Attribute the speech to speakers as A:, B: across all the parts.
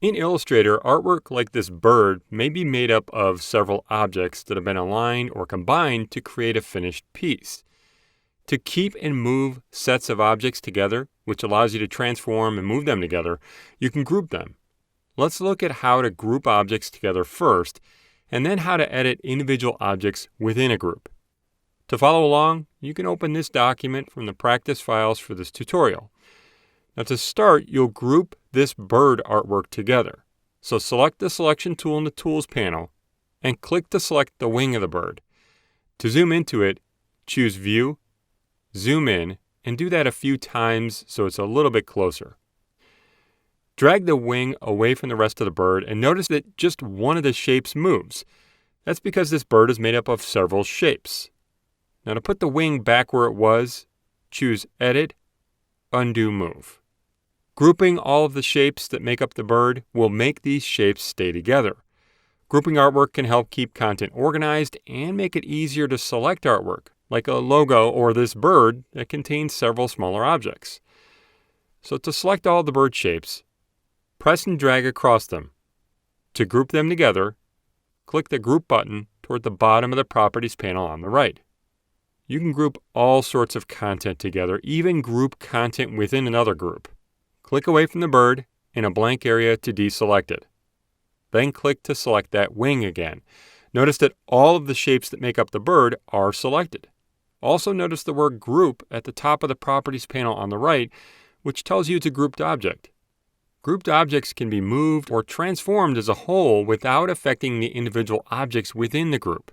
A: In Illustrator, artwork like this bird may be made up of several objects that have been aligned or combined to create a finished piece. To keep and move sets of objects together, which allows you to transform and move them together, you can group them. Let's look at how to group objects together first, and then how to edit individual objects within a group. To follow along, you can open this document from the practice files for this tutorial. Now to start, you'll group this bird artwork together. So select the selection tool in the Tools panel and click to select the wing of the bird. To zoom into it, choose View, Zoom in, and do that a few times so it's a little bit closer. Drag the wing away from the rest of the bird and notice that just one of the shapes moves. That's because this bird is made up of several shapes. Now to put the wing back where it was, choose Edit, Undo Move. Grouping all of the shapes that make up the bird will make these shapes stay together. Grouping artwork can help keep content organized and make it easier to select artwork, like a logo or this bird that contains several smaller objects. So to select all the bird shapes, press and drag across them. To group them together, click the Group button toward the bottom of the Properties panel on the right. You can group all sorts of content together, even group content within another group. Click away from the bird in a blank area to deselect it. Then click to select that wing again. Notice that all of the shapes that make up the bird are selected. Also notice the word Group at the top of the Properties panel on the right, which tells you it's a grouped object. Grouped objects can be moved or transformed as a whole without affecting the individual objects within the group.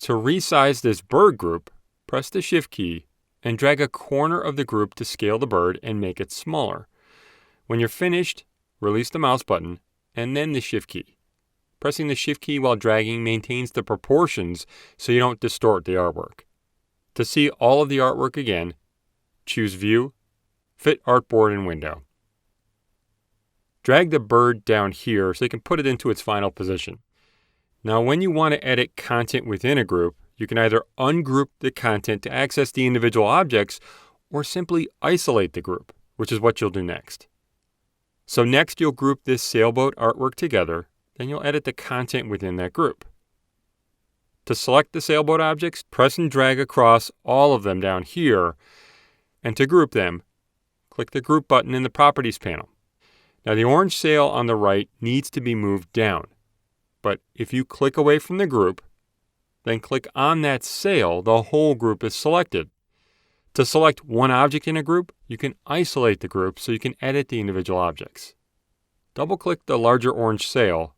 A: To resize this bird group, press the Shift key and drag a corner of the group to scale the bird and make it smaller. When you're finished, release the mouse button and then the Shift key. Pressing the Shift key while dragging maintains the proportions so you don't distort the artwork. To see all of the artwork again, choose View, Fit Artboard and Window. Drag the bird down here so you can put it into its final position. Now when you want to edit content within a group, you can either ungroup the content to access the individual objects or simply isolate the group, which is what you'll do next. So next you'll group this sailboat artwork together, then you'll edit the content within that group. To select the sailboat objects, press and drag across all of them down here, and to group them, click the Group button in the Properties panel. Now the orange sail on the right needs to be moved down, but if you click away from the group, then click on that sail, the whole group is selected. To select one object in a group, you can isolate the group so you can edit the individual objects. Double-click the larger orange sail,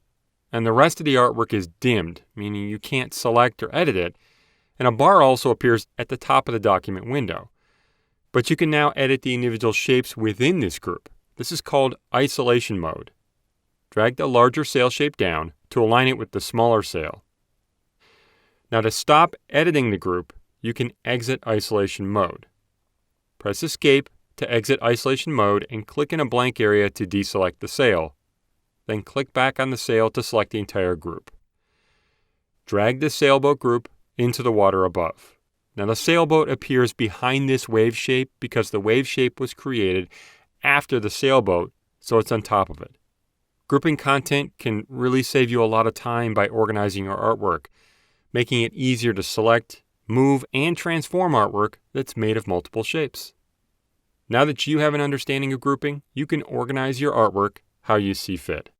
A: and the rest of the artwork is dimmed, meaning you can't select or edit it, and a bar also appears at the top of the document window. But you can now edit the individual shapes within this group. This is called isolation mode. Drag the larger sail shape down to align it with the smaller sail. Now to stop editing the group, you can exit isolation mode. Press Escape to exit isolation mode and click in a blank area to deselect the sail. Then click back on the sail to select the entire group. Drag the sailboat group into the water above. Now the sailboat appears behind this wave shape because the wave shape was created after the sailboat, so it's on top of it. Grouping content can really save you a lot of time by organizing your artwork, making it easier to select, move, and transform artwork that's made of multiple shapes. Now that you have an understanding of grouping, you can organize your artwork how you see fit.